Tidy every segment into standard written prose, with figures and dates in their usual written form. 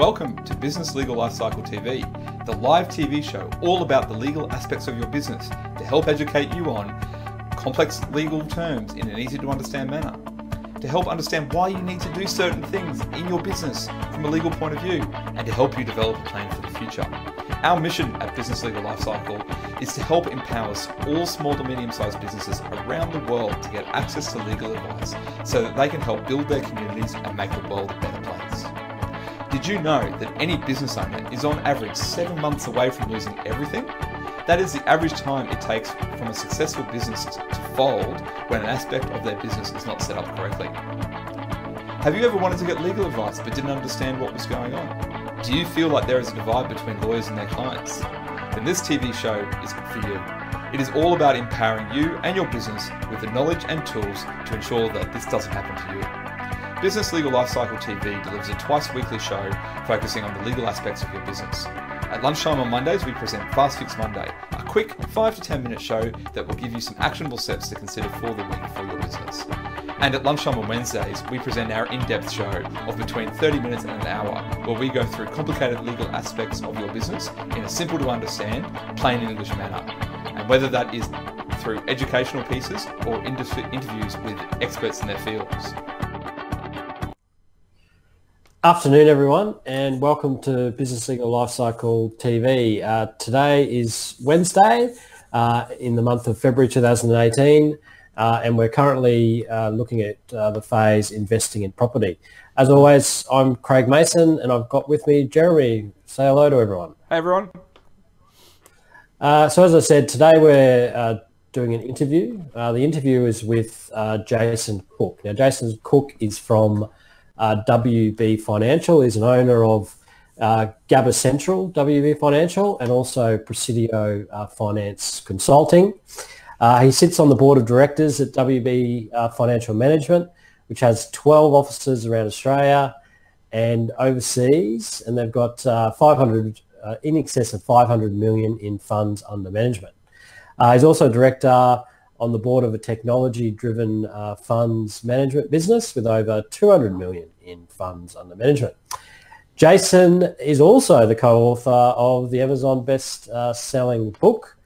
Welcome to Business Legal Lifecycle TV, the live TV show all about the legal aspects of your business to help educate you on complex legal terms in an easy to understand manner, to help understand why you need to do certain things in your business from a legal point of view, and to help you develop a plan for the future. Our mission at Business Legal Lifecycle is to help empower all small to medium-sized businesses around the world to get access to legal advice so that they can help build their communities and make the world a better place. Did you know that any business owner is on average 7 months away from losing everything? That is the average time it takes from a successful business to fold when an aspect of their business is not set up correctly. Have you ever wanted to get legal advice but didn't understand what was going on? Do you feel like there is a divide between lawyers and their clients? Then this TV show is for you. It is all about empowering you and your business with the knowledge and tools to ensure that this doesn't happen to you. Business Legal Lifecycle TV delivers a twice-weekly show focusing on the legal aspects of your business. At lunchtime on Mondays, we present Fast Fix Monday, a quick 5 to 10 minute show that will give you some actionable steps to consider for the week for your business. And at lunchtime on Wednesdays, we present our in-depth show of between 30 minutes and an hour, where we go through complicated legal aspects of your business in a simple to understand, plain English manner. And whether that is through educational pieces or interviews with experts in their fields. Afternoon, everyone, and welcome to Business Legal Lifecycle TV. Today is Wednesday in the month of February 2018, and we're currently looking at the phase investing in property. As always, I'm Craig Mason, and I've got with me Jeremy. Say hello to everyone. Hey, everyone. So as I said, today we're doing an interview. The interview is with Jason Cook. Now, Jason Cook is from WB Financial. Is an owner of Gabba Central WB Financial and also Presidio Finance Consulting. He sits on the board of directors at WB Financial Management, which has 12 offices around Australia and overseas, and they've got 500 in excess of 500 million in funds under management. He's also director on the board of a technology-driven funds management business with over 200 million in funds under management. Jason is also the co-author of the Amazon best-selling book,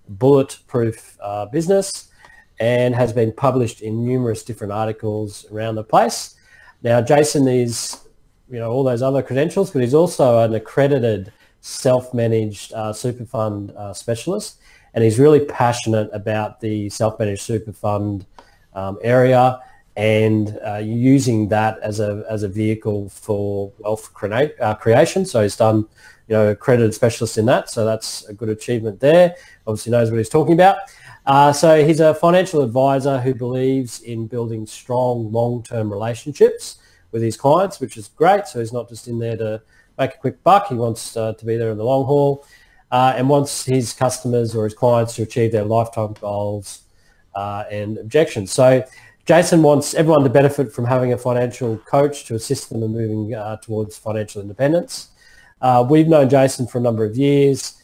Bulletproof Business, and has been published in numerous different articles around the place. Now, Jason is, all those other credentials, but he's also an accredited self-managed super fund specialist. And he's really passionate about the self-managed super fund area and using that as a vehicle for wealth creation. So he's done, accredited specialist in that. So that's a good achievement there. Obviously knows what he's talking about. So he's a financial advisor who believes in building strong long-term relationships with his clients, which is great. So he's not just in there to make a quick buck. He wants to be there in the long haul. And wants his customers or his clients to achieve their lifetime goals and objections. So Jason wants everyone to benefit from having a financial coach to assist them in moving towards financial independence. We've known Jason for a number of years.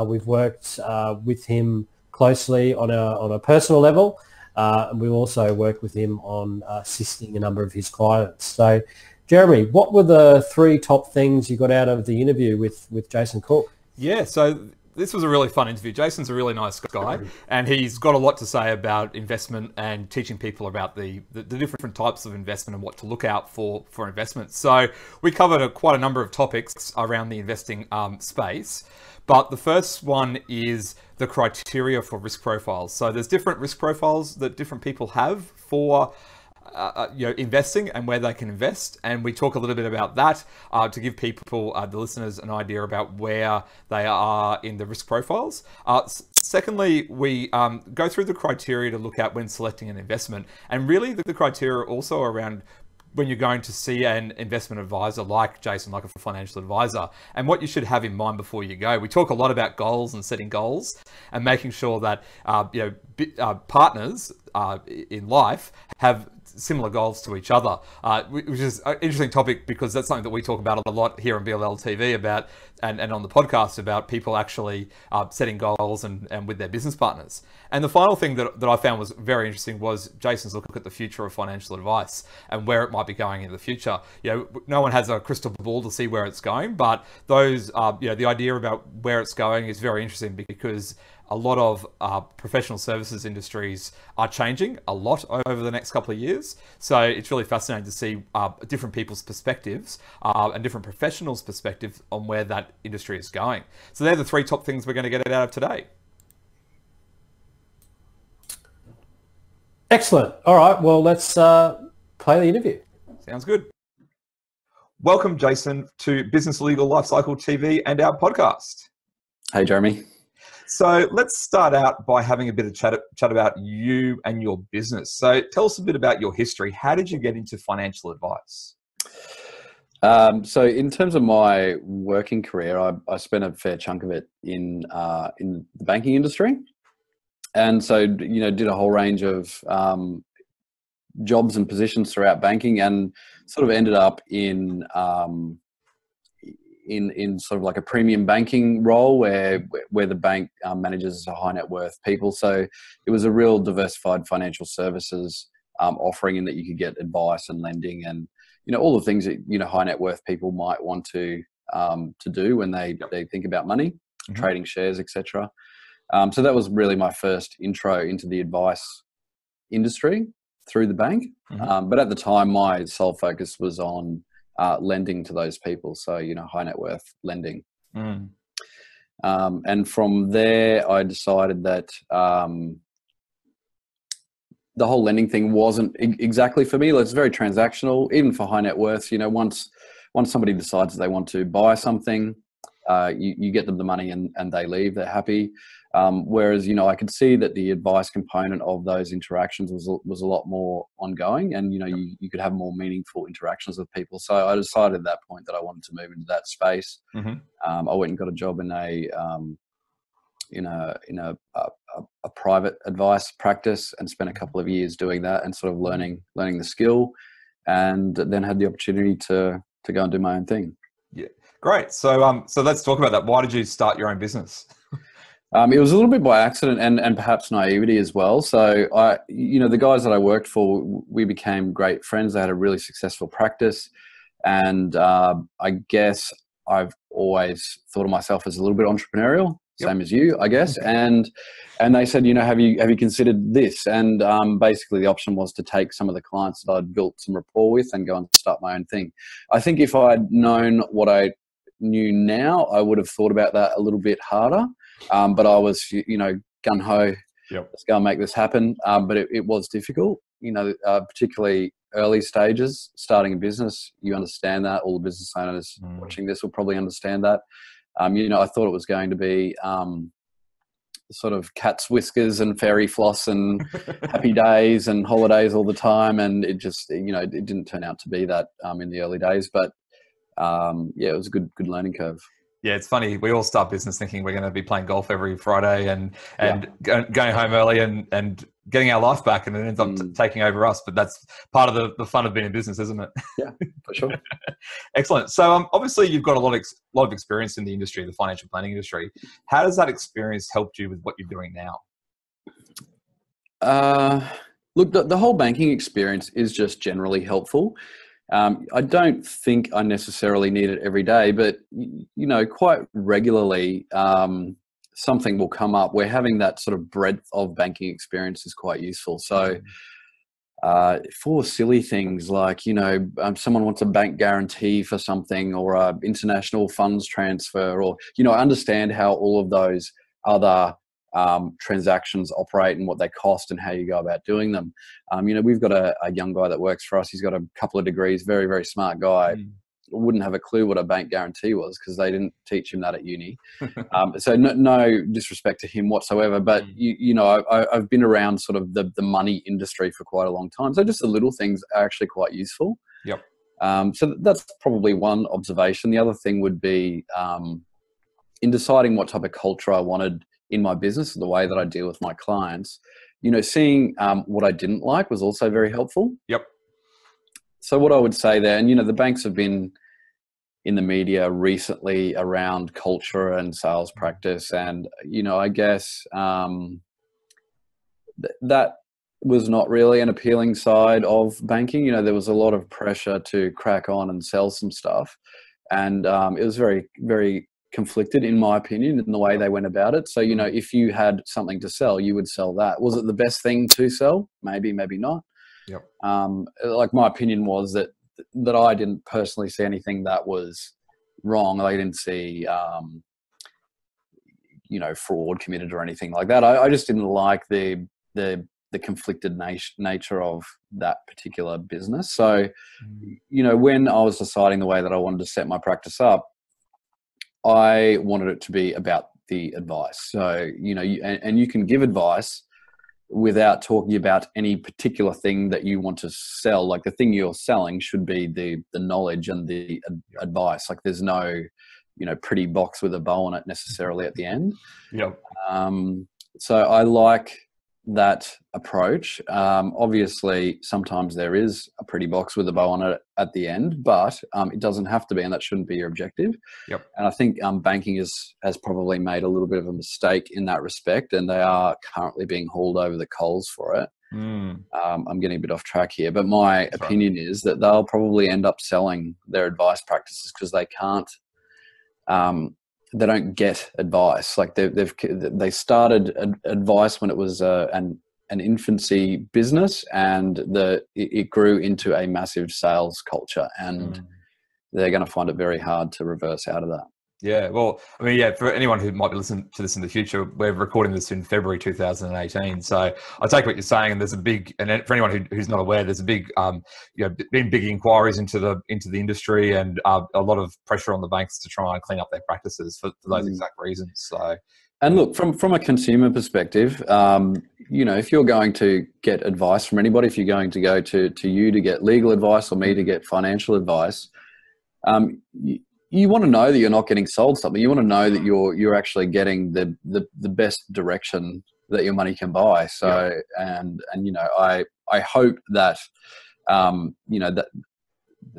We've worked with him closely on a personal level. And we also worked with him on assisting a number of his clients. So Jeremy, what were the 3 top things you got out of the interview with Jason Cook? Yeah, so this was a really fun interview. Jason's a really nice guy, and he's got a lot to say about investment and teaching people about the different types of investment and what to look out for investments. So we covered quite a number of topics around the investing space, but the first one is the criteria for risk profiles. So there's different risk profiles that different people have for investing and where they can invest, and we talk a little bit about that to give people, the listeners, an idea about where they are in the risk profiles. Secondly, we go through the criteria to look at when selecting an investment, and really the criteria also around when you're going to see an investment advisor like Jason, like a financial advisor, and what you should have in mind before you go. We talk a lot about goals and setting goals and making sure that partners in life have similar goals to each other, which is an interesting topic because that's something that we talk about a lot here on BLL TV about, and on the podcast about people actually setting goals and with their business partners. And the final thing that I found was very interesting was Jason's look at the future of financial advice and where it might be going in the future. No one has a crystal ball to see where it's going, but those, the idea about where it's going is very interesting because a lot of professional services industries are changing a lot over the next couple of years. So it's really fascinating to see different people's perspectives and different professionals' perspectives on where that industry is going. So they're the three top things we're going to get out of today. Excellent. All right, well, let's play the interview. Sounds good. Welcome, Jason, to Business Legal Lifecycle TV and our podcast. Hey, Jeremy. So let's start out by having a bit of chat about you and your business. So tell us a bit about your history. How did you get into financial advice? So in terms of my working career, I spent a fair chunk of it in the banking industry. And so, did a whole range of jobs and positions throughout banking, and sort of ended up in sort of like a premium banking role where the bank manages high net worth people. So it was a real diversified financial services offering in that you could get advice and lending and, all the things that, high net worth people might want to do when they think about money, trading shares, etc. So that was really my first intro into the advice industry through the bank. But at the time, my sole focus was on lending to those people. So, high net worth lending. And from there, I decided that the whole lending thing wasn't exactly for me. It's very transactional, even for high net worths. Once somebody decides they want to buy something, you get them the money and they leave, they're happy. Whereas, I could see that the advice component of those interactions was a lot more ongoing, and, you could have more meaningful interactions with people. So I decided at that point that I wanted to move into that space. I went and got a job in a private advice practice and spent a couple of years doing that and sort of learning the skill, and then had the opportunity to go and do my own thing. Yeah, great. So let's talk about that. Why did you start your own business? It was a little bit by accident and perhaps naivety as well. So the guys that I worked for, we became great friends. They had a really successful practice, and I guess I've always thought of myself as a little bit entrepreneurial, same as you, I guess. And they said, have you considered this? And basically the option was to take some of the clients that I'd built some rapport with and go and start my own thing. I think if I'd known what I knew now, I would have thought about that a little bit harder. But I was, gung-ho, let's go and make this happen. But it was difficult, particularly early stages, starting a business. You understand that. All the business owners watching this will probably understand that. I thought it was going to be sort of cat's whiskers and fairy floss and happy days and holidays all the time. And it just, it didn't turn out to be that in the early days. But it was a good learning curve. Yeah, it's funny. We all start business thinking we're going to be playing golf every Friday and going home early and getting our life back, and it ends up taking over us. But that's part of the fun of being in business, isn't it? Yeah, for sure. Excellent. So obviously you've got a lot of experience in the industry, the financial planning industry. How does that experience help you with what you're doing now? Look, the whole banking experience is just generally helpful. I don't think I necessarily need it every day, but, quite regularly, something will come up where having that sort of breadth of banking experience is quite useful. So for silly things like, someone wants a bank guarantee for something, or a international funds transfer, or, I understand how all of those other transactions operate and what they cost and how you go about doing them. We've got a young guy that works for us. He's got a couple of degrees, very, very smart guy. Wouldn't have a clue what a bank guarantee was because they didn't teach him that at uni. So no disrespect to him whatsoever, but I've been around sort of the money industry for quite a long time. So just the little things are actually quite useful. So that's probably one observation. The other thing would be in deciding what type of culture I wanted in my business, the way that I deal with my clients, seeing what I didn't like was also very helpful. Yep. So what I would say there, and the banks have been in the media recently around culture and sales practice, and I guess that was not really an appealing side of banking. There was a lot of pressure to crack on and sell some stuff, and it was very, very conflicted, in my opinion, in the way they went about it. So if you had something to sell, you would sell that. Was it the best thing to sell? Maybe not. Yep. Like, my opinion was that I didn't personally see anything that was wrong. I didn't see fraud committed or anything like that. I just didn't like the conflicted nature of that particular business. So when I was deciding the way that I wanted to set my practice up, I wanted it to be about the advice. So you can give advice without talking about any particular thing that you want to sell. Like, the thing you're selling should be the knowledge and the advice. Like, there's no, pretty box with a bow on it necessarily at the end. Yep. So I like that approach. Obviously, sometimes there is a pretty box with a bow on it at the end, but it doesn't have to be, and that shouldn't be your objective. Yep. And I think banking has probably made a little bit of a mistake in that respect, and they are currently being hauled over the coals for it. I'm getting a bit off track here, but my opinion is that they'll probably end up selling their advice practices because they can't. They don't get advice. Like, they started advice when it was an infancy business, and it grew into a massive sales culture, and they're going to find it very hard to reverse out of that. Yeah, well, I mean, yeah, for anyone who might be listening to this in the future, we're recording this in February 2018. So I take what you're saying, and there's a big, and for anyone who's not aware, there's a big, been big inquiries into the industry, and a lot of pressure on the banks to try and clean up their practices for those exact reasons. So, and look, from a consumer perspective, if you're going to get advice from anybody, if you're going to go to you to get legal advice or me to get financial advice, you want to know that you're not getting sold something. You want to know that you're actually getting the best direction that your money can buy. So, and I hope that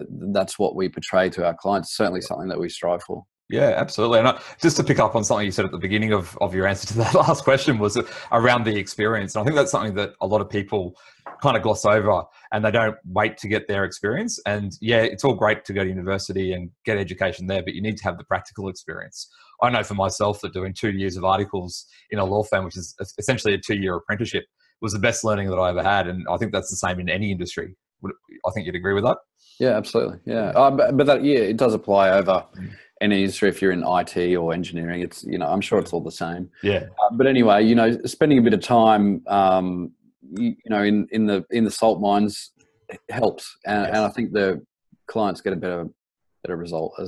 that's what we portray to our clients. It's certainly something that we strive for. Yeah, absolutely. And just to pick up on something you said at the beginning of your answer to that last question was around the experience. And I think that's something that a lot of people kind of gloss over, and they don't wait to get their experience. And yeah, it's all great to go to university and get education there, but you need to have the practical experience. I know for myself that doing 2 years of articles in a law firm, which is essentially a 2-year apprenticeship, was the best learning that I ever had. And I think that's the same in any industry. I think you'd agree with that? Yeah, absolutely. Yeah. But that, it does apply over any industry. If you're in IT or engineering, it's, I'm sure it's all the same. Yeah. But anyway, spending a bit of time, in the salt mines helps. And I think the clients get a better result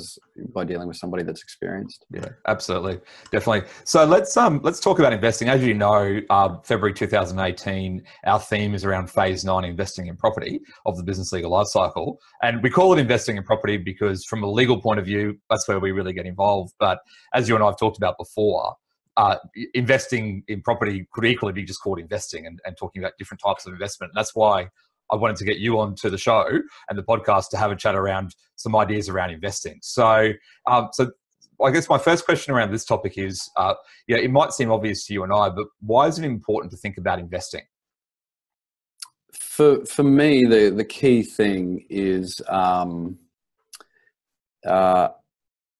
by dealing with somebody that's experienced. Yeah, absolutely. Definitely. So let's talk about investing. As you know, February 2018, our theme is around phase 9, investing in property of the business legal lifecycle. And we call it investing in property because from a legal point of view, that's where we really get involved. But as you and I have talked about before, investing in property could equally be just called investing and talking about different types of investment. And that's why I wanted to get you onto the show and the podcast to have a chat around some ideas around investing. So, I guess my first question around this topic is, it might seem obvious to you and I, but why is it important to think about investing? For me, the key thing is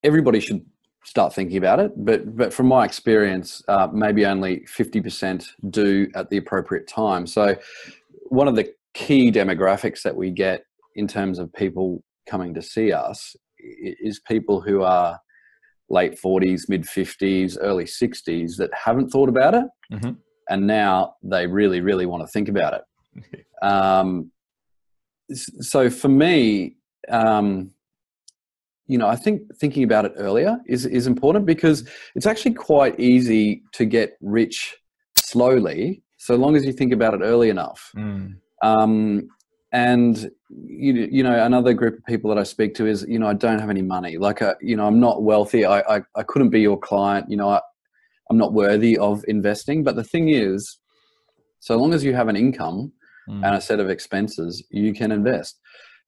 everybody should start thinking about it, but from my experience, maybe only 50% do at the appropriate time. So one of the key demographics that we get in terms of people coming to see us is people who are late 40s, mid 50s, early 60s that haven't thought about it. Mm-hmm. And now they really, really want to think about it. So for me, I think thinking about it earlier is important because it's actually quite easy to get rich slowly, so long as you think about it early enough. And another group of people that I speak to is, I don't have any money. Like, I'm not wealthy. I couldn't be your client. I'm not worthy of investing. But the thing is, so long as you have an income and a set of expenses, you can invest.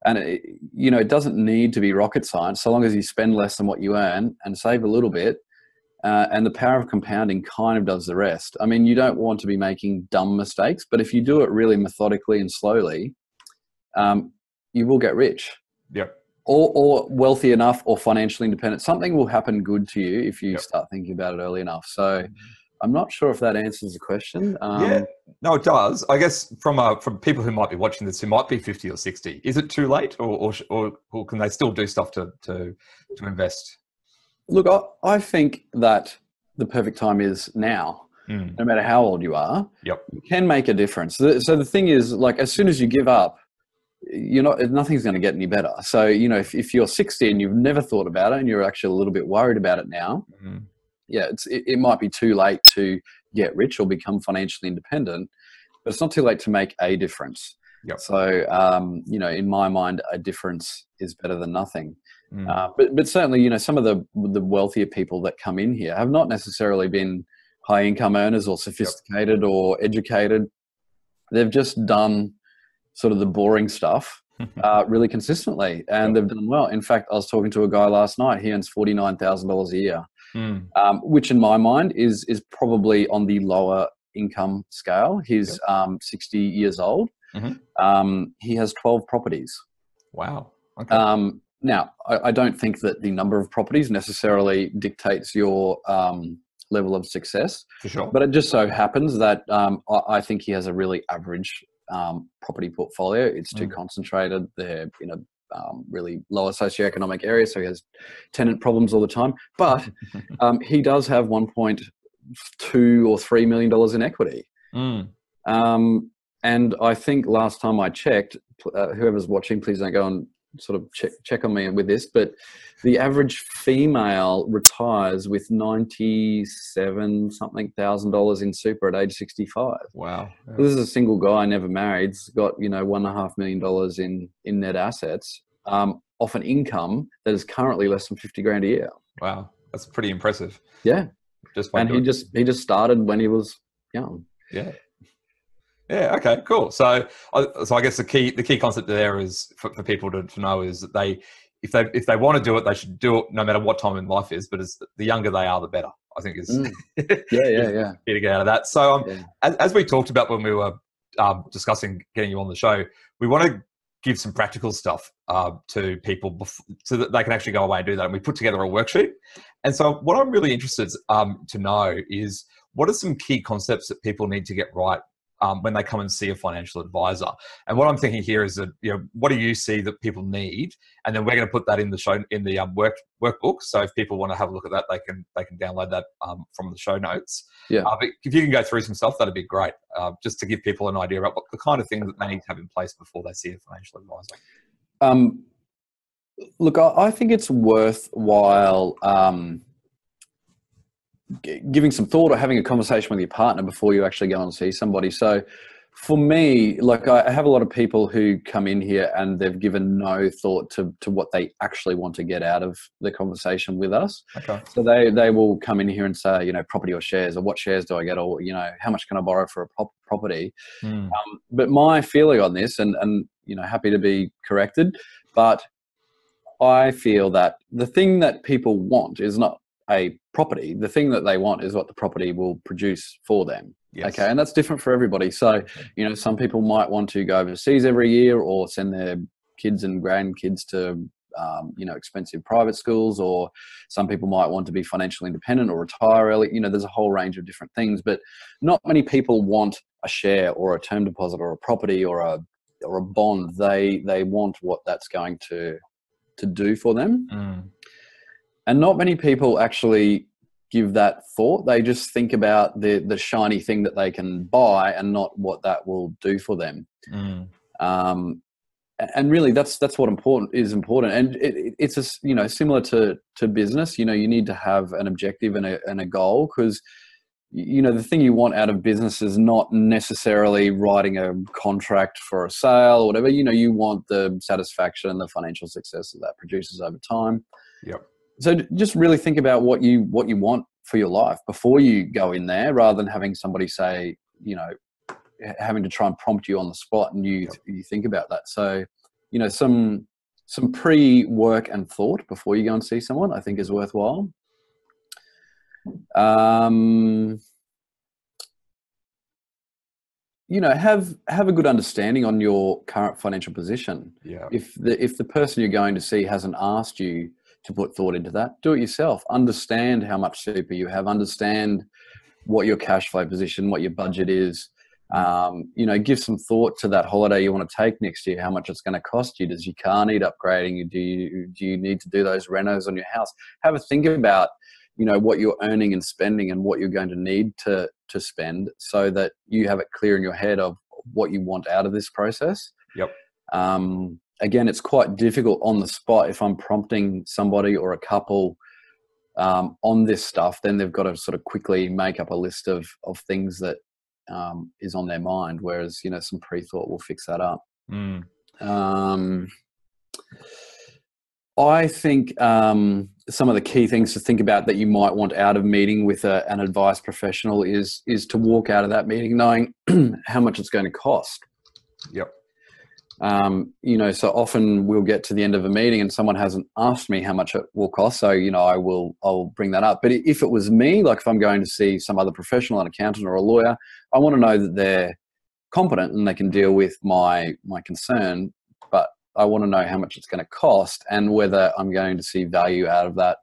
And it doesn't need to be rocket science, so long as you spend less than what you earn and save a little bit. And the power of compounding kind of does the rest. I mean, you don't want to be making dumb mistakes, but if you do it really methodically and slowly, you will get rich. Yep. Or wealthy enough or financially independent. Something will happen good to you if you start thinking about it early enough. So I'm not sure if that answers the question. Yeah, no, it does. I guess from people who might be watching this, who might be 50 or 60, is it too late, or can they still do stuff to invest? Look, I think that the perfect time is now. No matter how old you are, Yep. you can make a difference. So the thing is, like, as soon as you give up, nothing's going to get any better. So, if you're 60 and you've never thought about it and you're actually a little bit worried about it now, it might be too late to get rich or become financially independent, but it's not too late to make a difference. Yep. So, in my mind, a difference is better than nothing. But certainly, some of the wealthier people that come in here have not necessarily been high income earners or sophisticated or educated. They've just done sort of the boring stuff really consistently, and they've done well. In fact, I was talking to a guy last night. He earns $49,000 a year, which in my mind is probably on the lower income scale. He's 60 years old. He has 12 properties. Wow. Okay. Now, I don't think that the number of properties necessarily dictates your level of success. For sure. But it just so happens that I think he has a really average property portfolio. It's too concentrated. They're in a really lower socioeconomic area, so he has tenant problems all the time. But he does have $1.2 or $3 million in equity. And I think last time I checked, whoever's watching, please don't go and sort of check on me with this, but the average female retires with $97 something thousand in super at age 65. Wow. Yeah. This is a single guy, never married. He's got $1.5 million in net assets, off an income that is currently less than 50 grand a year. Wow, that's pretty impressive. Yeah, And he just started when he was young. Yeah. Yeah. Okay. Cool. So I guess the key concept there is for people to know is that if they want to do it, they should do it no matter what time in life is. But the younger they are, the better. I think is yeah. Key to get out of that. So as we talked about when we were discussing getting you on the show, we want to give some practical stuff to people so that they can actually go away and do that. And we put together a worksheet. And so what I'm really interested to know is what are some key concepts that people need to get right when they come and see a financial advisor. And what I'm thinking here is that, what do you see that people need? And then we're going to put that in the show, in the workbook. So if people want to have a look at that, they can download that from the show notes. Yeah. But if you can go through some stuff, that'd be great. Just to give people an idea about what the kind of things that they need to have in place before they see a financial advisor. Look, I think it's worthwhile giving some thought or having a conversation with your partner before you actually go and see somebody. So for me, like, I have a lot of people who come in here and they've given no thought to what they actually want to get out of the conversation with us. Okay. So they will come in here and say, property or shares, or what shares do I get, or, how much can I borrow for a property? But my feeling on this, and happy to be corrected, but I feel that the thing that people want is not a property. The thing that they want is what the property will produce for them. Yes. Okay. And that's different for everybody. So, some people might want to go overseas every year or send their kids and grandkids to, expensive private schools, or some people might want to be financially independent or retire early. There's a whole range of different things, but not many people want a share or a term deposit or a property or a bond. They want what that's going to do for them. And not many people actually give that thought. They just think about the shiny thing that they can buy and not what that will do for them. And really, that's what is important. And it's similar to business. You need to have an objective and a goal, because the thing you want out of business is not necessarily writing a contract for a sale or whatever. You want the satisfaction and the financial success that produces over time. Yep. So just really think about what you want for your life before you go in there, rather than having somebody say, you know, having to try and prompt you on the spot and you think about that. So, you know, some pre-work and thought before you go and see someone, I think is worthwhile. You know, have a good understanding on your current financial position. Yeah. If the person you're going to see hasn't asked you to put thought into that, do it yourself. Understand how much super you have. Understand what your cash flow position, what your budget is. You know, give some thought to that holiday you want to take next year, how much it's going to cost you. Does your car need upgrading? Do you need to do those renos on your house? Have a think about, you know, what you're earning and spending and what you're going to need to spend, so that you have it clear in your head of what you want out of this process. Yep. Again, it's quite difficult on the spot. If I'm prompting somebody or a couple on this stuff, then they've got to sort of quickly make up a list of things that is on their mind. Whereas, you know, some pre-thought will fix that up. I think some of the key things to think about that you might want out of meeting with an advice professional is to walk out of that meeting knowing how much it's going to cost. Yep. You know, so often we'll get to the end of a meeting and someone hasn't asked me how much it will cost. So, you know, I'll bring that up. But if it was me, like if I'm going to see some other professional, an accountant or a lawyer, I want to know that they're competent and they can deal with my concern. But I want to know how much it's going to cost and whether I'm going to see value out of that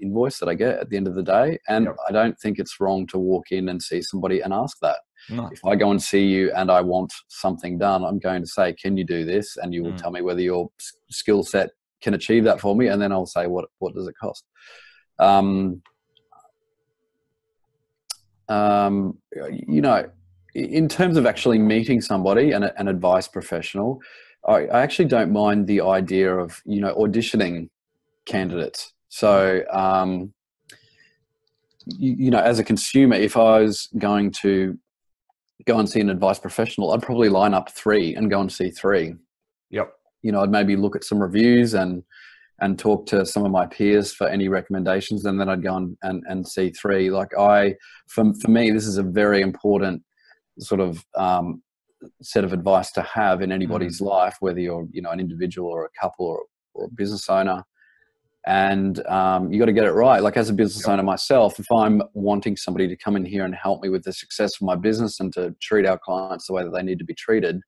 invoice that I get at the end of the day. And I don't think it's wrong to walk in and see somebody and ask that. No. If I go and see you and I want something done, I'm going to say, can you do this? And you will tell me whether your skill set can achieve that for me. And then I'll say, what does it cost? You know, in terms of actually meeting somebody, an advice professional, I actually don't mind the idea of, you know, auditioning candidates. So, you know, as a consumer, if I was going to go and see an advice professional, I'd probably line up 3 and go and see 3. Yep. You know, I'd maybe look at some reviews and talk to some of my peers for any recommendations, and then I'd go and see 3. Like for me, this is a very important sort of set of advice to have in anybody's life, whether you're, you know, an individual or a couple or a business owner. And you got to get it right. Like as a business owner myself, if I'm wanting somebody to come in here and help me with the success of my business and to treat our clients the way that they need to be treated,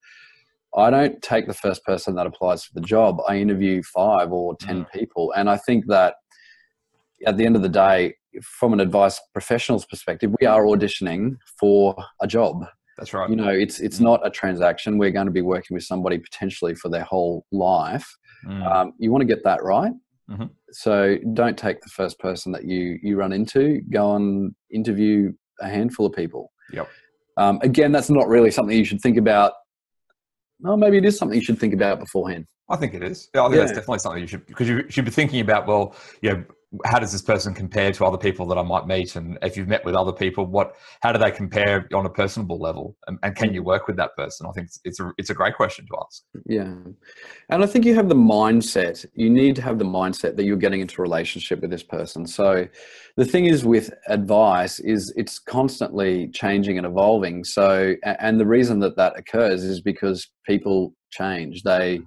I don't take the first person that applies for the job. I interview 5 or 10 people. And I think that at the end of the day, from an advice professional's perspective, we are auditioning for a job. That's right. You know, it's not a transaction. We're going to be working with somebody potentially for their whole life. You want to get that right. So don't take the first person that you run into. Go and interview a handful of people. Yep. Again, that's not really something you should think about. Well, maybe it is something you should think about beforehand. I think it is. I think that's definitely something you should, because you should be thinking about, well, you know, how does this person compare to other people that I might meet? And if you've met with other people, how do they compare on a personable level? And can you work with that person? I think it's a great question to ask. Yeah. And I think you have the mindset, you need to have the mindset that you're getting into a relationship with this person. So the thing is with advice is it's constantly changing and evolving. So, and the reason that occurs is because people change. They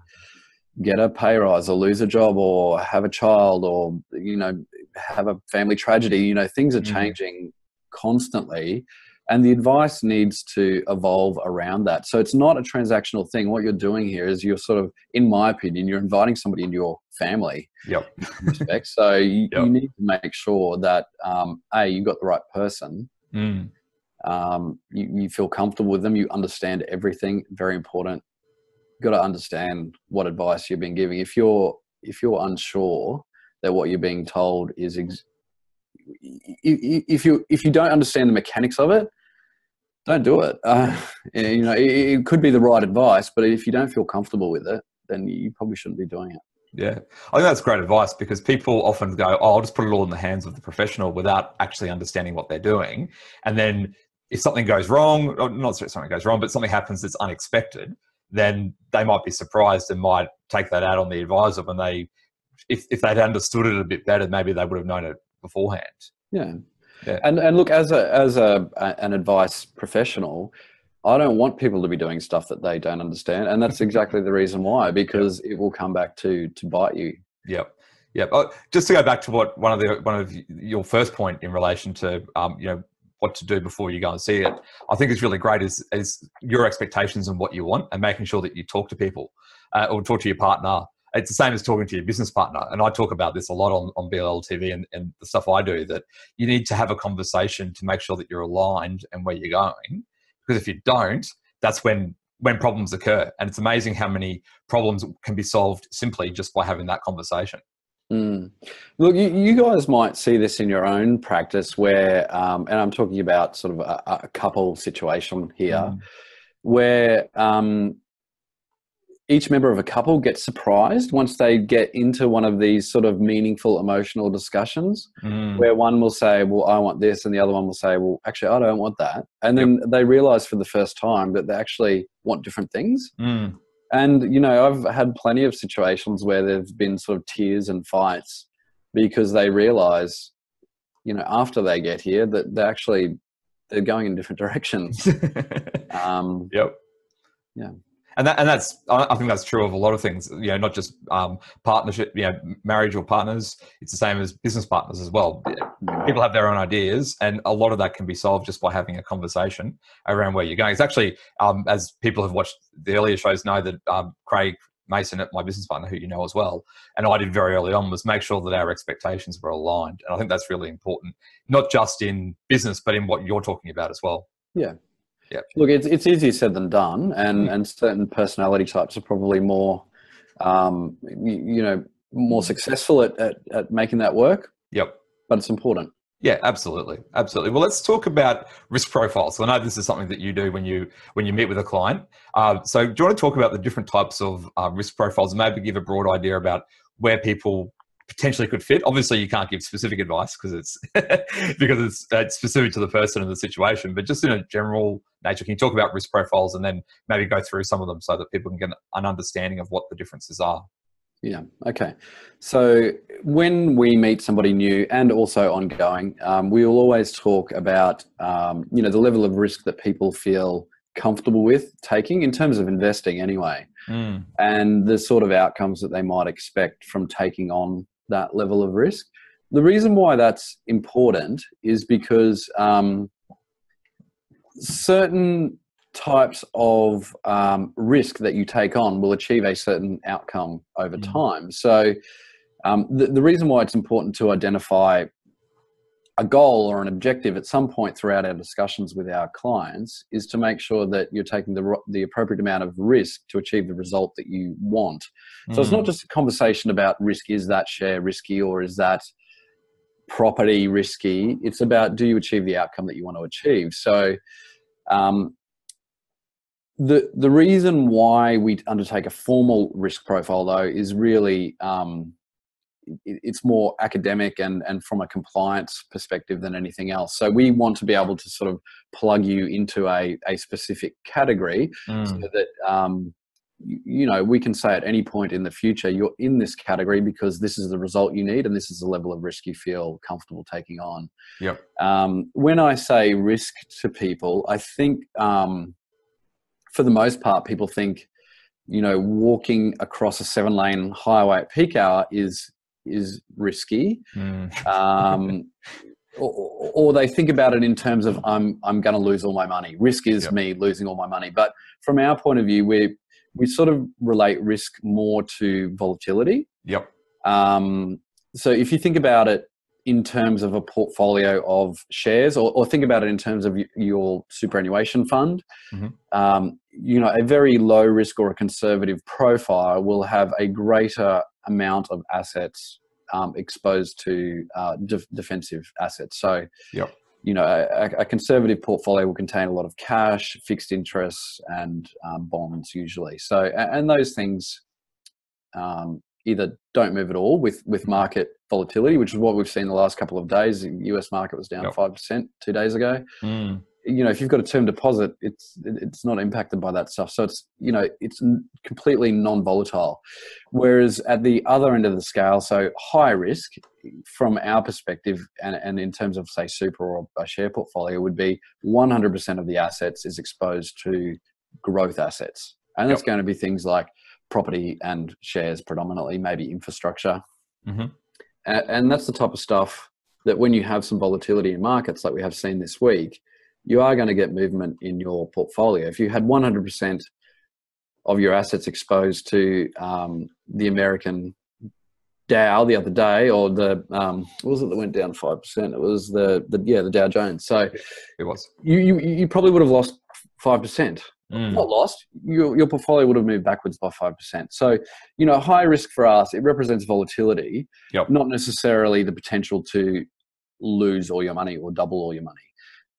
get a pay rise or lose a job or have a child or, you know, have a family tragedy. You know, things are changing constantly and the advice needs to evolve around that. So it's not a transactional thing. What you're doing here is you're sort of, in my opinion, you're inviting somebody into your family. Yep. In some respects. So you need to make sure that, you've got the right person. You feel comfortable with them. You understand everything. Very important. Got to understand what advice you're being given. If you're unsure that what you're being told is, if you don't understand the mechanics of it, don't do it. You know, it could be the right advice, but if you don't feel comfortable with it, then you probably shouldn't be doing it. Yeah, I think that's great advice because people often go, "Oh, I'll just put it all in the hands of the professional," without actually understanding what they're doing. And then if something goes wrong, or not something goes wrong, but something happens that's unexpected, then they might be surprised and might take that out on the advisor when they if they'd understood it a bit better, maybe they would have known it beforehand. Yeah. Yeah. And look, as an advice professional, I don't want people to be doing stuff that they don't understand, and that's exactly the reason why, because it will come back to bite you. Yep. Yep. Oh, just to go back to what one of your first point in relation to what to do before you go and see it, I think is really great is your expectations and what you want, and making sure that you talk to people or talk to your partner. It's the same as talking to your business partner. And I talk about this a lot on BLL TV and the stuff I do, that you need to have a conversation to make sure that you're aligned and where you're going. Because if you don't, that's when problems occur. And it's amazing how many problems can be solved simply just by having that conversation. Look, you guys might see this in your own practice where, and I'm talking about sort of a couple situation here, where each member of a couple gets surprised once they get into one of these sort of meaningful emotional discussions, where one will say, well, I want this, and the other one will say, well, actually, I don't want that. And then they realize for the first time that they actually want different things. And, I've had plenty of situations where there've been sort of tears and fights because they realize, after they get here that they're going in different directions. Yep. Yeah. And that's, I think that's true of a lot of things, not just partnership, marriage or partners. It's the same as business partners as well. People have their own ideas, and a lot of that can be solved just by having a conversation around where you're going. It's actually, as people have watched the earlier shows know, that Craig Mason, my business partner, who you know as well, and I did very early on, was make sure that our expectations were aligned. And I think that's really important, not just in business, but in what you're talking about as well. Yeah. Yeah. Look, it's easier said than done, and certain personality types are probably more, more successful at making that work. Yep. But it's important. Yeah, absolutely, absolutely. Well, let's talk about risk profiles. So I know this is something that you do when you meet with a client. So do you want to talk about the different types of risk profiles, and maybe give a broad idea about where people potentially could fit? Obviously, you can't give specific advice because it's specific to the person and the situation. But just in a general nature, can you talk about risk profiles and then maybe go through some of them so that people can get an understanding of what the differences are? Yeah. Okay. So when we meet somebody new and also ongoing, we will always talk about the level of risk that people feel comfortable with taking in terms of investing anyway, and the sort of outcomes that they might expect from taking on that level of risk. The reason why that's important is because certain types of risk that you take on will achieve a certain outcome over time. So the reason why it's important to identify a goal or an objective at some point throughout our discussions with our clients is to make sure that you're taking the appropriate amount of risk to achieve the result that you want. So it's not just a conversation about risk. Is that share risky, or is that property risky? It's about, do you achieve the outcome that you want to achieve? So the reason why we undertake a formal risk profile, though, is really it's more academic and from a compliance perspective than anything else. So we want to be able to sort of plug you into a specific category so that we can say at any point in the future, you're in this category because this is the result you need and this is the level of risk you feel comfortable taking on. Yep. When I say risk to people, I think for the most part, people think, walking across a 7-lane highway at peak hour is risky, or they think about it in terms of I'm going to lose all my money. Risk is me losing all my money. But from our point of view, we sort of relate risk more to volatility. Yep. So if you think about it in terms of a portfolio of shares, or think about it in terms of your superannuation fund, a very low risk or a conservative profile will have a greater amount of assets exposed to defensive assets. So, a conservative portfolio will contain a lot of cash, fixed interests, and bonds usually. So, and those things either don't move at all with market volatility, which is what we've seen the last couple of days. The US market was down 5% 2 days ago. if you've got a term deposit, it's not impacted by that stuff. So it's completely non-volatile. Whereas at the other end of the scale, so high risk from our perspective, and in terms of say super or a share portfolio, would be 100% of the assets is exposed to growth assets, and that's going to be things like property and shares predominantly, maybe infrastructure, and that's the type of stuff that when you have some volatility in markets like we have seen this week, you are going to get movement in your portfolio. If you had 100% of your assets exposed to the American Dow the other day, or the what was it that went down 5%? It was the Dow Jones. So it was. You probably would have lost 5%. Not lost. Your portfolio would have moved backwards by 5%. So high risk for us, it represents volatility, not necessarily the potential to lose all your money or double all your money.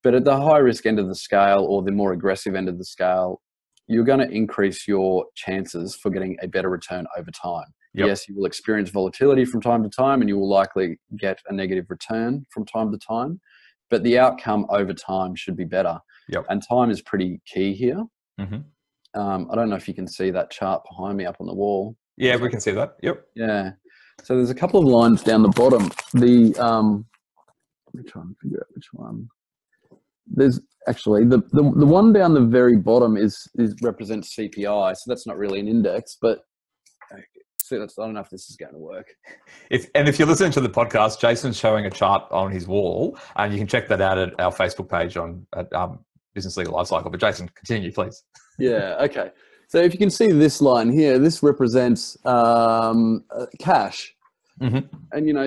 But at the high risk end of the scale, or the more aggressive end of the scale, you're going to increase your chances for getting a better return over time. Yes, you will experience volatility from time to time, and you will likely get a negative return from time to time, but the outcome over time should be better. And time is pretty key here. I don't know if you can see that chart behind me up on the wall. Yeah, we can see that. Yeah. So there's a couple of lines down the bottom. Let me try and figure out which one. There's actually the one down the very bottom is represents CPI, so that's not really an index, but I don't know if this is going to work. If you're listening to the podcast, Jason's showing a chart on his wall, and you can check that out at our Facebook page at Business Legal Lifecycle. But Jason, continue, please. Yeah. Okay. So if you can see this line here, this represents cash. And,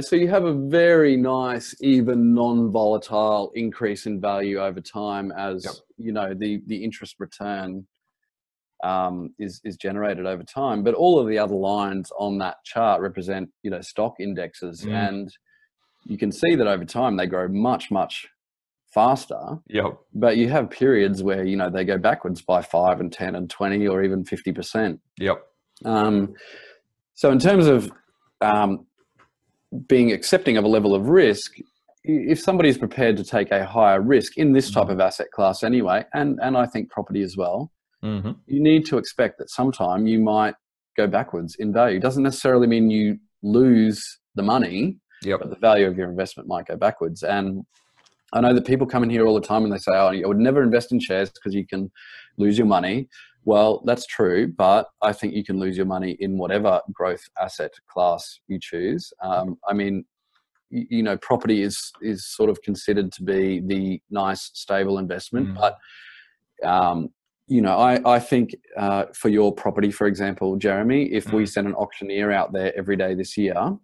so you have a very nice, even non-volatile increase in value over time as, the interest return is generated over time. But all of the other lines on that chart represent, stock indexes. And you can see that over time, they grow much, much faster. But you have periods where, they go backwards by 5 and 10 and 20 or even 50%. So in terms of being accepting of a level of risk, if somebody is prepared to take a higher risk in this type of asset class anyway, and I think property as well, you need to expect that sometime you might go backwards in value. It doesn't necessarily mean you lose the money, but the value of your investment might go backwards. And I know that people come in here all the time and they say, I would never invest in shares because you can lose your money. Well, that's true, but I think you can lose your money in whatever growth asset class you choose. Property is sort of considered to be the nice, stable investment. But, I think for your property, for example, Jeremy, if we sent an auctioneer out there every day this year,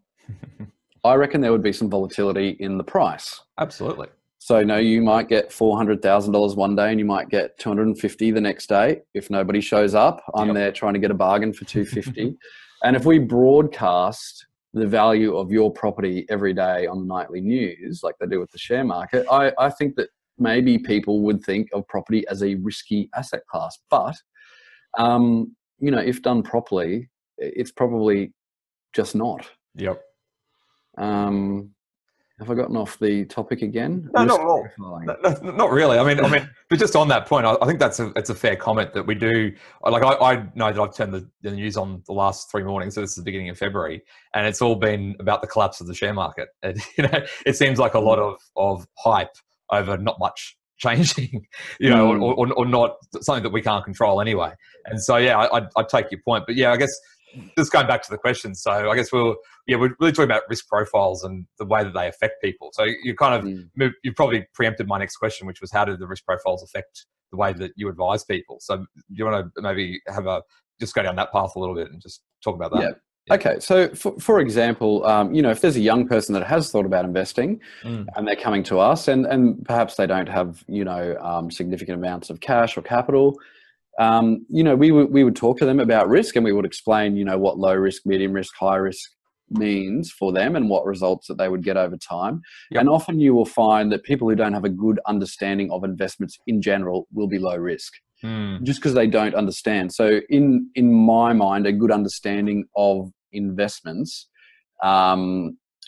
I reckon there would be some volatility in the price. Absolutely. So, you might get $400,000 one day and you might get 250 the next day. If nobody shows up, I'm there trying to get a bargain for 250. And if we broadcast the value of your property every day on the nightly news, like they do with the share market, I think that maybe people would think of property as a risky asset class. But, if done properly, it's probably just not. Have I gotten off the topic again? No, not really. I mean, but just on that point, I think it's a fair comment that we do. Like I know that I've turned the news on the last 3 mornings, so this is the beginning of February, and it's all been about the collapse of the share market. And, it seems like a lot of hype over not much changing, or not something that we can't control anyway. And so, I take your point, but I guess just going back to the question. So I guess we're really talking about risk profiles and the way that they affect people. So you kind of, you probably preempted my next question, which was how do the risk profiles affect the way that you advise people? So do you want to maybe just go down that path a little bit and just talk about that? Okay. So for example, if there's a young person that has thought about investing and they're coming to us and perhaps they don't have, significant amounts of cash or capital, we would talk to them about risk and we would explain, what low risk, medium risk, high risk means for them and what results that they would get over time. And often you will find that people who don't have a good understanding of investments in general will be low risk just because they don't understand. So in my mind, a good understanding of investments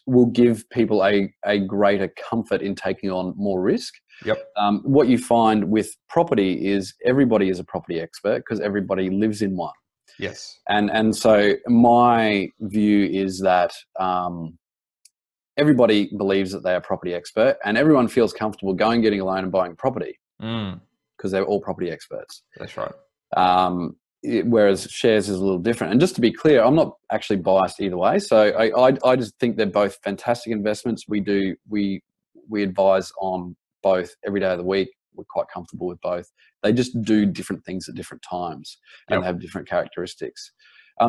will give people a greater comfort in taking on more risk. Yep. What you find with property is everybody is a property expert because everybody lives in one. Yes. And so my view is that everybody believes that they are a property expert, and everyone feels comfortable getting a loan and buying property because they're all property experts. That's right. Whereas shares is a little different. And just to be clear, I'm not actually biased either way. So I just think they're both fantastic investments. We advise on both every day of the week. We're quite comfortable with both. They just do different things at different times and have different characteristics.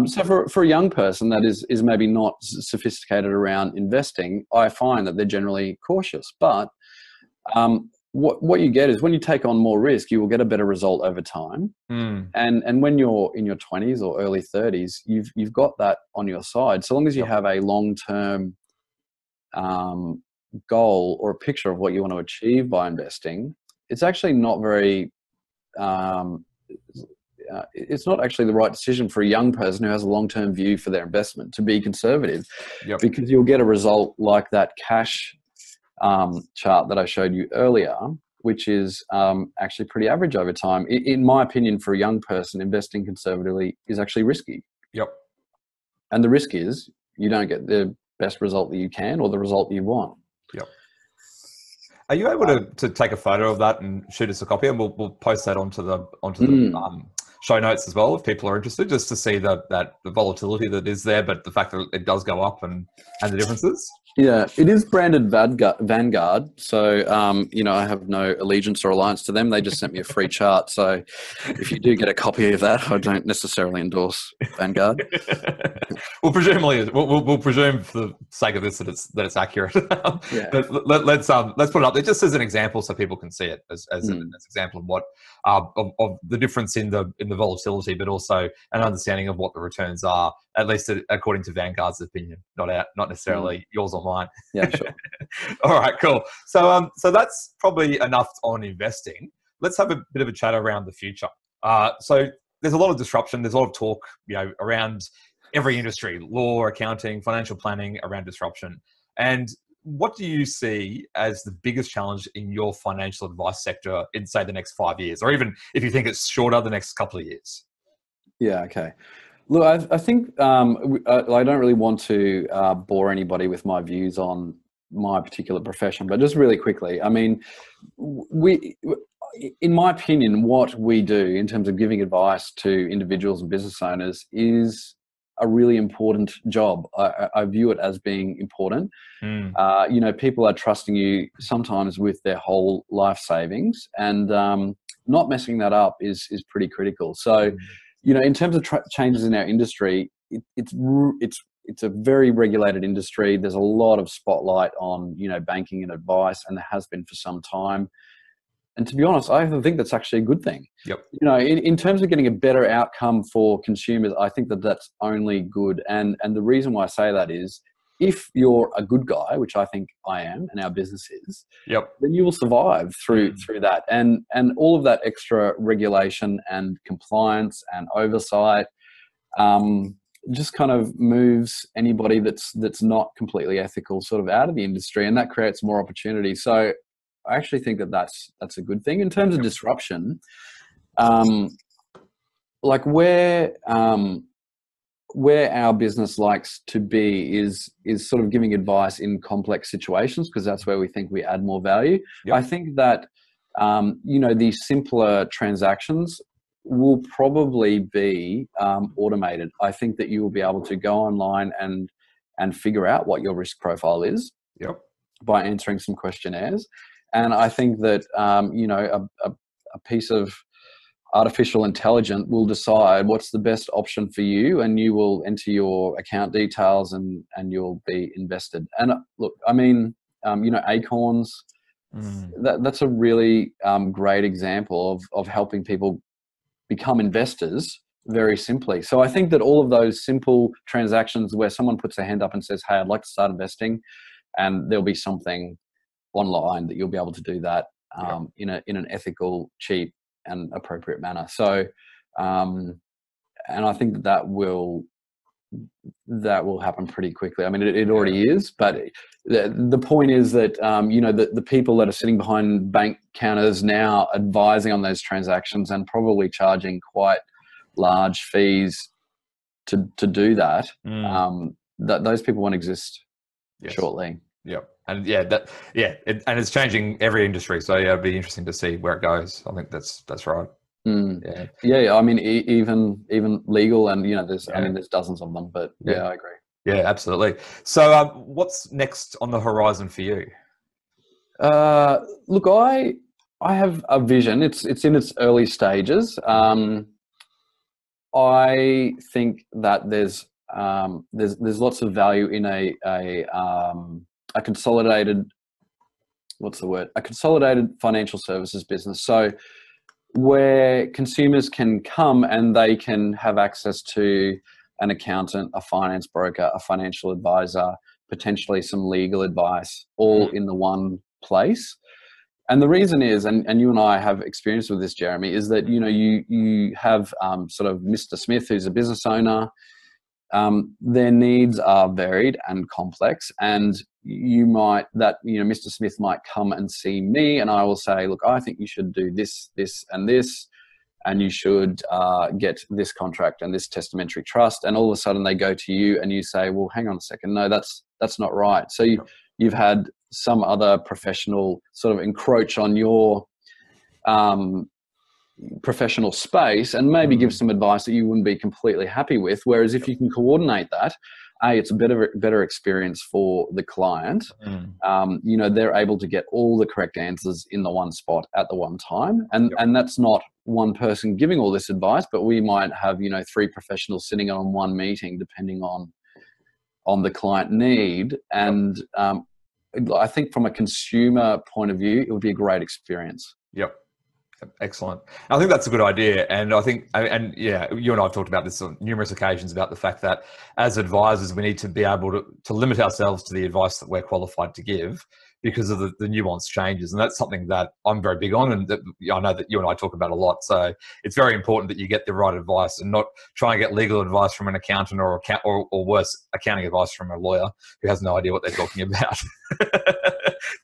So for a young person that is maybe not sophisticated around investing, I find that they're generally cautious. But what you get is when you take on more risk, you will get a better result over time. And when you're in your 20s or early 30s, you've got that on your side. So long as you have a long-term goal or a picture of what you want to achieve by investing, it's actually not very it's not actually the right decision for a young person who has a long-term view for their investment to be conservative, because you'll get a result like that cash chart that I showed you earlier, which is actually pretty average over time. In my opinion, for a young person, investing conservatively is actually risky. And the risk is you don't get the best result that you can or the result that you want. Are you able to take a photo of that and shoot us a copy, and we'll post that onto the show notes as well if people are interested, just to see the volatility that is there, but the fact that it does go up and the differences? Yeah, it is branded Vanguard. So, I have no allegiance or alliance to them. They just sent me a free chart. So if you do get a copy of that, I don't necessarily endorse Vanguard. We'll presume for the sake of this that it's accurate. But let's put it up there just as an example so people can see it as an example of what of the difference in the volatility, but also an understanding of what the returns are, at least according to Vanguard's opinion, not necessarily yours or mine. Yeah, sure. All right, cool. So that's probably enough on investing. Let's have a bit of a chat around the future. So there's a lot of disruption. There's a lot of talk, around every industry, law, accounting, financial planning, around disruption. And what do you see as the biggest challenge in your financial advice sector in, say, the next 5 years, or even if you think it's shorter, the next couple of years? Yeah, okay. Look, I think I don't really want to bore anybody with my views on my particular profession, but just really quickly, I mean, in my opinion, what we do in terms of giving advice to individuals and business owners is a really important job. I view it as being important. People are trusting you sometimes with their whole life savings, and not messing that up is pretty critical. So, in terms of changes in our industry, it's a very regulated industry. There's a lot of spotlight on, banking and advice, and there has been for some time. And to be honest, I think that's actually a good thing. In terms of getting a better outcome for consumers, I think that's only good. And the reason why I say that is, if you're a good guy, which I think I am, and our business is, then you will survive through that. And all of that extra regulation and compliance and oversight just kind of moves anybody that's not completely ethical sort of out of the industry, and that creates more opportunity. So I actually think that's a good thing. In terms of disruption, like where our business likes to be is sort of giving advice in complex situations, because that's where we think we add more value. I think that these simpler transactions will probably be automated. I think that you will be able to go online and figure out what your risk profile is by answering some questionnaires. And I think that, a piece of artificial intelligence will decide what's the best option for you, and you will enter your account details and you'll be invested. And look, I mean, Acorns, that's a really great example of helping people become investors very simply. So I think that all of those simple transactions where someone puts their hand up and says, hey, I'd like to start investing, and there'll be something online that you'll be able to do that in an ethical, cheap and appropriate manner. So, and I think that will that will happen pretty quickly. I mean, it already is, but the point is that, you know, the people that are sitting behind bank counters now advising on those transactions and probably charging quite large fees to do that, that those people won't exist shortly. Yep. And and it's changing every industry. So yeah, it'd be interesting to see where it goes. I think that's right. Yeah. I mean, even legal, and you know, there's I mean, there's dozens of them, but I agree. Yeah, absolutely. So what's next on the horizon for you? Look, I have a vision. It's in its early stages. I think that there's lots of value in a consolidated, a consolidated financial services business. So where consumers can come and they can have access to an accountant, a finance broker, a financial advisor, potentially some legal advice, all in the one place. And the reason is, and you and I have experience with this, Jeremy, is that, you know, you have sort of Mr. Smith, who's a business owner. Their needs are varied and complex, and Mr. Smith might come and see me, and I will say, look, I think you should do this, this, and this, and you should get this contract and this testamentary trust. And all of a sudden they go to you and you say, well, hang on a second, no, that's not right. So you've had some other professional sort of encroach on your professional space and maybe give some advice that you wouldn't be completely happy with. Whereas if you can coordinate that, it's a better experience for the client. You know, they're able to get all the correct answers in the one spot at the one time. And that's not one person giving all this advice, but we might have, you know, 3 professionals sitting on one meeting, depending on the client need. And I think from a consumer point of view, it would be a great experience. Yep. Excellent. I think that's a good idea. And I think, and yeah, you and I have talked about this on numerous occasions about the fact that as advisors, we need to be able to limit ourselves to the advice that we're qualified to give because of the nuanced changes. And that's something that I'm very big on, and that I know that you and I talk about a lot. So it's very important that you get the right advice and not try and get legal advice from an accountant or worse, accounting advice from a lawyer who has no idea what they're talking about.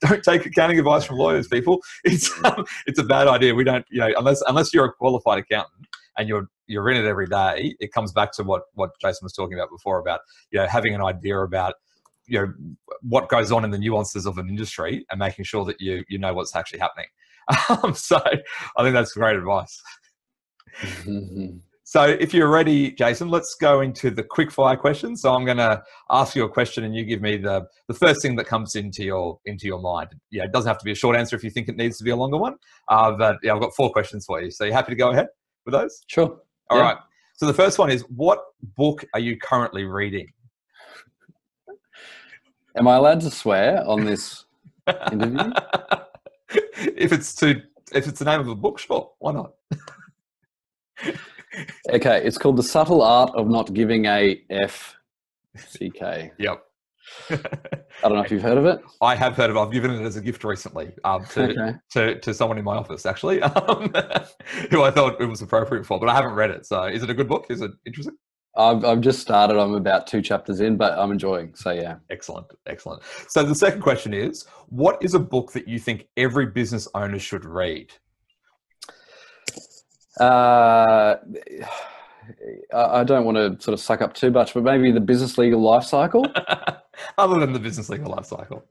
Don't take accounting advice from lawyers, people. It's a bad idea. We don't, you know, unless you're a qualified accountant and you're in it every day. It comes back to what Jason was talking about before about, you know, having an idea about, you know, what goes on in the nuances of an industry and making sure that you know what's actually happening. So I think that's great advice. So if you're ready, Jason, let's go into the quick fire questions. So I'm going to ask you a question and you give me the first thing that comes into your mind. Yeah, it doesn't have to be a short answer if you think it needs to be a longer one. But yeah, I've got 4 questions for you. So you happy to go ahead with those? Sure. All right. So the first one is, what book are you currently reading? Am I allowed to swear on this interview? If it's the name of a book, sure. Why not? Okay, it's called The Subtle Art of Not Giving a F-C-K. Yep. I don't know if you've heard of it. I have heard of it. I've given it as a gift recently to someone in my office, actually, who I thought it was appropriate for, but I haven't read it. So is it a good book? Is it interesting? I've just started. I'm about 2 chapters in, but I'm enjoying. So yeah. Excellent. Excellent. So the second question is, what is a book that you think every business owner should read? I don't want to sort of suck up too much, but maybe the Business Legal Lifecycle. Other than the Business Legal Lifecycle.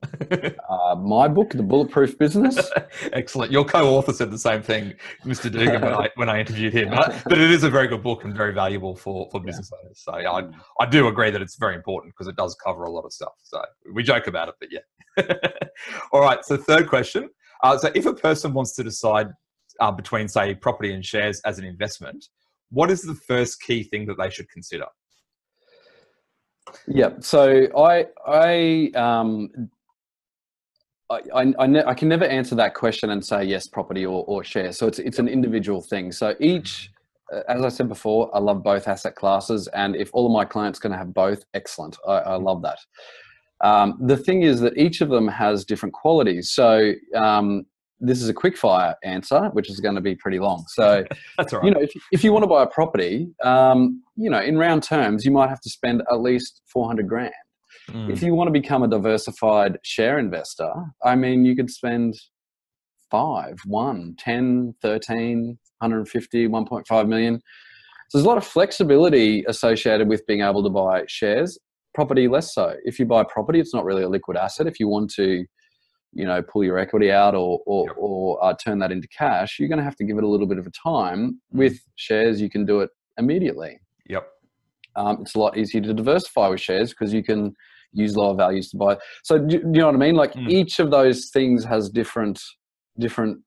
My book, The Bulletproof Business. Excellent. Your co-author said the same thing, Mr. Dugan, when I interviewed him. But it is a very good book and very valuable for business owners. So I do agree that it's very important because it does cover a lot of stuff. So we joke about it, but yeah. All right. So third question. So if a person wants to decide between, say, property and shares as an investment, what is the first key thing that they should consider? Yeah, so I can never answer that question and say yes, property or share. So it's an individual thing. So each, as I said before, I love both asset classes, and if all of my clients can have both, excellent. I love that. The thing is that each of them has different qualities. So, this is a quick fire answer, which is going to be pretty long. So, That's all right. If you want to buy a property, in round terms, you might have to spend at least 400 grand. If you want to become a diversified share investor, I mean, you could spend 5, 1, 10, 13, 150, 1.5 million. So there's a lot of flexibility associated with being able to buy shares. Property, less so. If you buy property, it's not really a liquid asset. If you want to, pull your equity out or turn that into cash, you're going to have to give it a little bit of a time. With shares, you can do it immediately. Yep. It's a lot easier to diversify with shares because you can use lower values to buy. So do you know what I mean? Like each of those things has different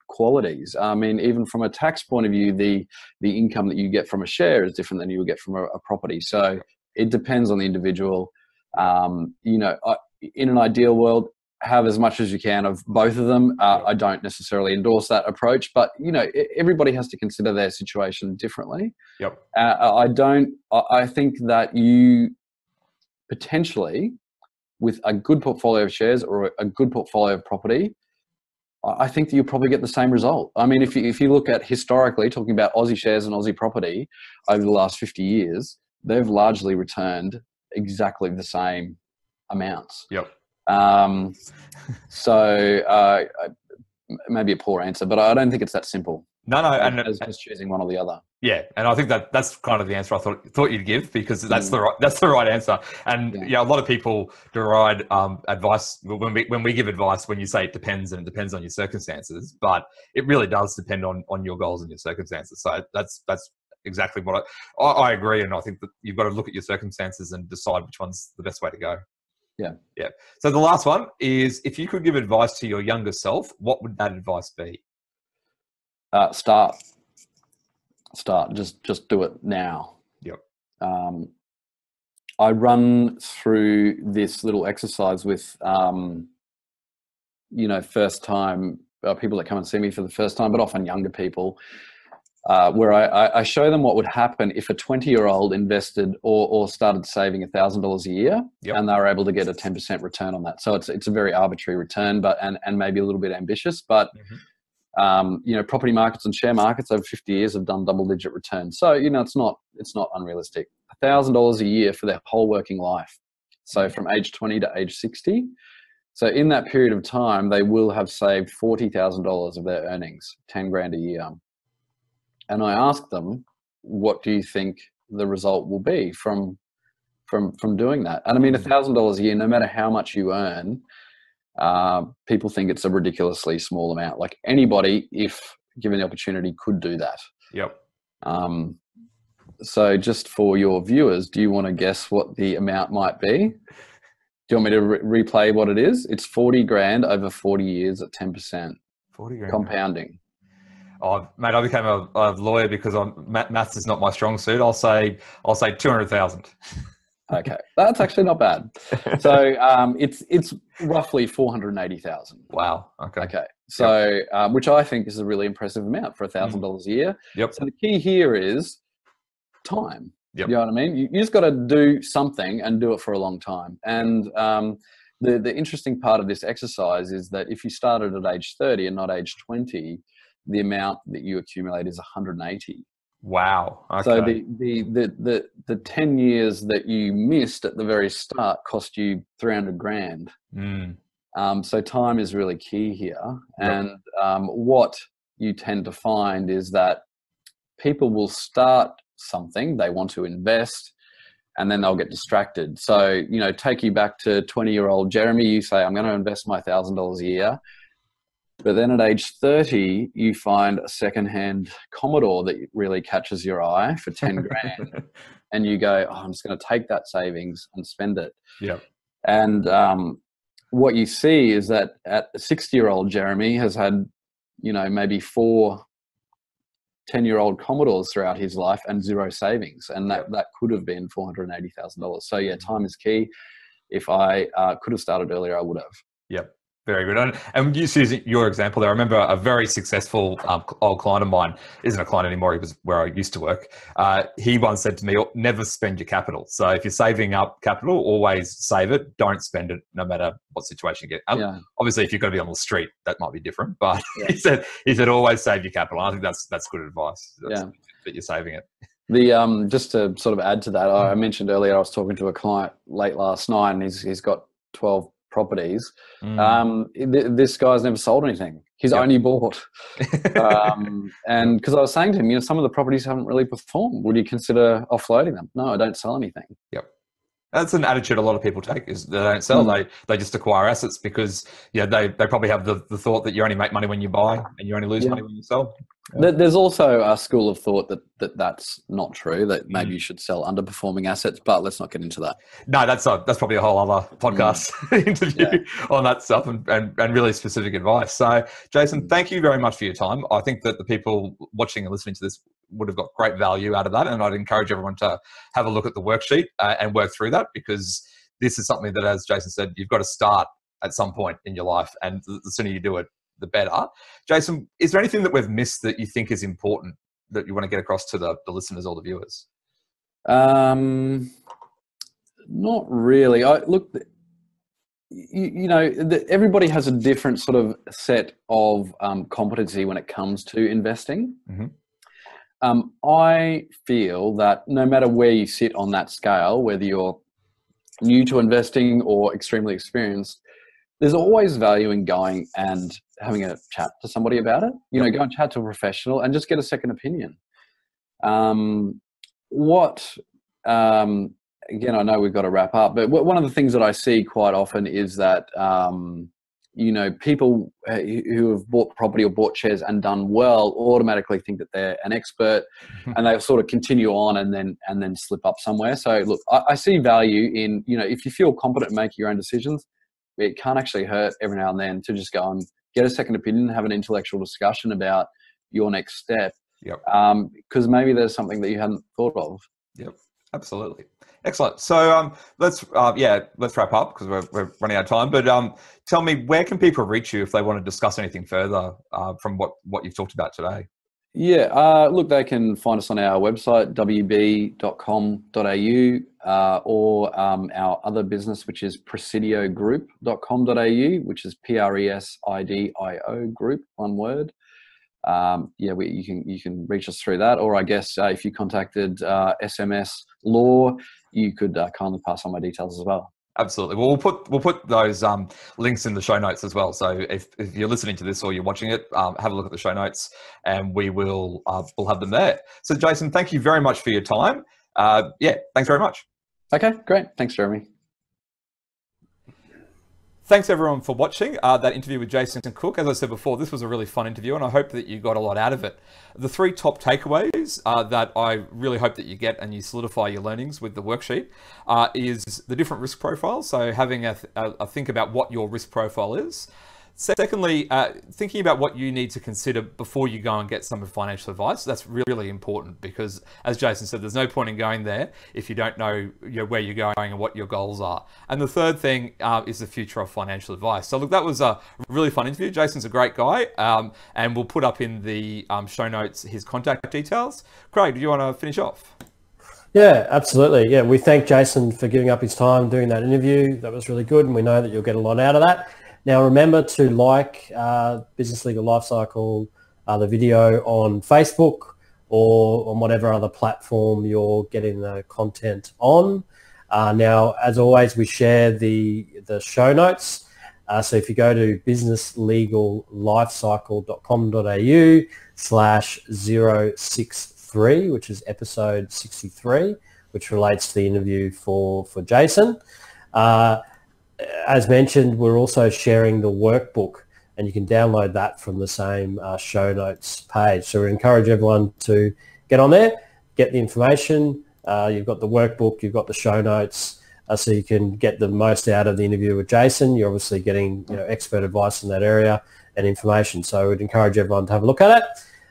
qualities. I mean, even from a tax point of view, the income that you get from a share is different than you would get from a property. So it depends on the individual. In an ideal world, have as much as you can of both of them. I don't necessarily endorse that approach, but everybody has to consider their situation differently. Yep. I think that you potentially, with a good portfolio of shares or a good portfolio of property, I think that you'll probably get the same result. I mean, if you look at historically, talking about Aussie shares and Aussie property over the last 50 years, they've largely returned exactly the same amounts. Yep. Maybe a poor answer, but I don't think it's that simple. No, as just choosing one or the other. Yeah, and I think that's kind of the answer I thought you'd give, because that's the right answer. And a lot of people deride advice when we give advice. When you say it depends, and it depends on your circumstances, but it really does depend on your goals and your circumstances. So that's exactly what I agree, and I think that you've got to look at your circumstances and decide which one's the best way to go. Yeah. So the last one is, if you could give advice to your younger self, what would that advice be? Start. Just do it now. Yep. I run through this little exercise with, first time people that come and see me for the first time, but often younger people, where I show them what would happen if a 20-year-old invested or started saving $1,000 a year, and they were able to get a 10% return on that. So it's a very arbitrary return, but and maybe a little bit ambitious, but. Property markets and share markets over 50 years have done double-digit returns. So, it's not unrealistic. $1,000 a year for their whole working life. So from age 20 to age 60. So in that period of time, they will have saved $40,000 of their earnings, 10 grand a year. And I ask them, what do you think the result will be from doing that? And I mean, $1,000 a year, no matter how much you earn, people think it's a ridiculously small amount. Like anybody, if given the opportunity, could do that. Yep. So just for your viewers, do you want to guess what the amount might be? Do you want me to replay what it is? It's 40 grand over 40 years at 10%. 40 grand. Compounding. Oh, mate, I became a lawyer because maths is not my strong suit. I'll say 200,000. Okay, that's actually not bad. So it's roughly 480,000. Wow. Okay. So which I think is a really impressive amount for $1,000 a year. Yep. So the key here is time. Yep. You know what I mean? You just got to do something and do it for a long time. And the interesting part of this exercise is that if you started at age 30 and not age 20, the amount that you accumulate is 180. Wow. Okay. So the 10 years that you missed at the very start cost you 300 grand. So time is really key here. Yep. And what you tend to find is that people will start something, they want to invest, and then they'll get distracted. So, take you back to 20-year-old Jeremy, you say, I'm going to invest my $1,000 a year. But then at age 30, you find a secondhand Commodore that really catches your eye for 10 grand. And you go, I'm just going to take that savings and spend it. Yeah. And what you see is that at 60-year-old Jeremy has had, maybe 4 10-year-old Commodores throughout his life and 0 savings. And that could have been $480,000. So yeah, time is key. If I could have started earlier, I would have. Yep. Very good. And just using your example there, I remember a very successful old client of mine, isn't a client anymore, he was where I used to work. He once said to me, never spend your capital. So if you're saving up capital, always save it. Don't spend it no matter what situation you get. Obviously, if you're going to be on the street, that might be different. But he said always save your capital. And I think that's good advice, that you're saving it. Just to sort of add to that, I mentioned earlier I was talking to a client late last night, and he's got 12 properties. This guy's never sold anything. He's only bought. And because I was saying to him, some of the properties haven't really performed. Would you consider offloading them? No, I don't sell anything. Yep. That's an attitude a lot of people take, is they don't sell. They just acquire assets because they probably have the thought that you only make money when you buy and you only lose money when you sell. There's also a school of thought that's not true, that maybe you should sell underperforming assets, but let's not get into that. No, that's probably a whole other podcast interview on that stuff and really specific advice. So, Jason, thank you very much for your time. I think that the people watching and listening to this would have got great value out of that, and I'd encourage everyone to have a look at the worksheet and work through that, because this is something that, as Jason said, you've got to start at some point in your life, and the sooner you do it, the better. Jason, is there anything that we've missed that you think is important that you want to get across to the listeners or the viewers? Not really. Everybody has a different sort of set of competency when it comes to investing. I feel that no matter where you sit on that scale, whether you're new to investing or extremely experienced, there's always value in going and having a chat to somebody about it. Go and chat to a professional and just get a second opinion. Again, I know we've got to wrap up, but one of the things that I see quite often is that, people who have bought property or bought shares and done well automatically think that they're an expert, and they'll sort of continue on and then slip up somewhere. So look, I see value in, if you feel competent in making your own decisions, it can't actually hurt every now and then to just go and get a second opinion, have an intellectual discussion about your next step. Because maybe there's something that you hadn't thought of. Yep, absolutely. Excellent. So let's wrap up because we're running out of time. But tell me, where can people reach you if they want to discuss anything further from what you've talked about today? Look, they can find us on our website, wb.com.au, or our other business, which is presidiogroup.com.au, which is PRESIDIO group, one word. You can reach us through that, or I guess if you contacted SMS Law, you could kindly pass on my details as well. Absolutely. Well, we'll put those links in the show notes as well. So if you're listening to this or you're watching it, have a look at the show notes, and we'll have them there. So, Jason, thank you very much for your time. Thanks very much. Okay, great. Thanks, Jeremy. Thanks everyone for watching that interview with Jason Cook. As I said before, this was a really fun interview, and I hope that you got a lot out of it. The 3 top takeaways that I really hope that you get and you solidify your learnings with the worksheet is the different risk profiles. So having a think about what your risk profile is. Secondly, thinking about what you need to consider before you go and get some financial advice. That's really important because, as Jason said, there's no point in going there if you don't know where you're going and what your goals are. And the third thing is the future of financial advice. So look, that was a really fun interview. Jason's a great guy, and we'll put up in the show notes his contact details. Craig, do you want to finish off? Yeah, absolutely. Yeah, we thank Jason for giving up his time doing that interview. That was really good, and we know that you'll get a lot out of that. Now, remember to like Business Legal Lifecycle, the video on Facebook or on whatever other platform you're getting the content on. Now, as always, we share the show notes. So if you go to businesslegallifecycle.com.au/063, which is episode 63, which relates to the interview for Jason. As mentioned, we're also sharing the workbook, and you can download that from the same show notes page. So we encourage everyone to get on there, get the information. You've got the workbook, you've got the show notes, so you can get the most out of the interview with Jason. You're obviously getting expert advice in that area and information. So we'd encourage everyone to have a look at it.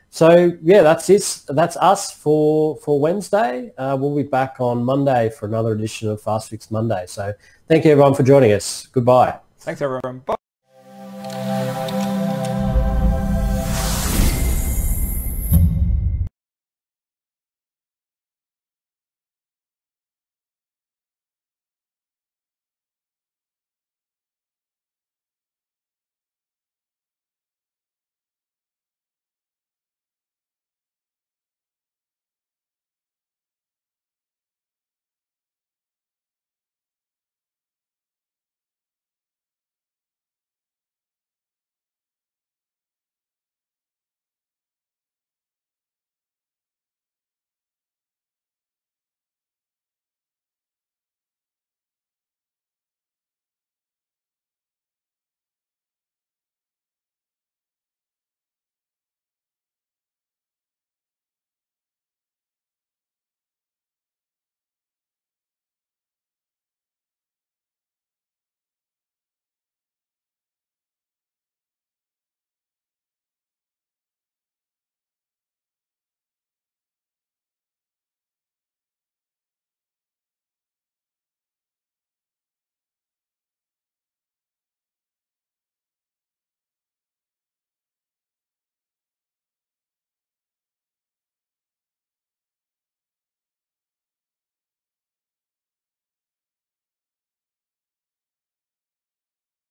So yeah, that's it. That's us for Wednesday. We'll be back on Monday for another edition of Fast Fix Monday. So thank you everyone for joining us. Goodbye. Thanks everyone. Bye.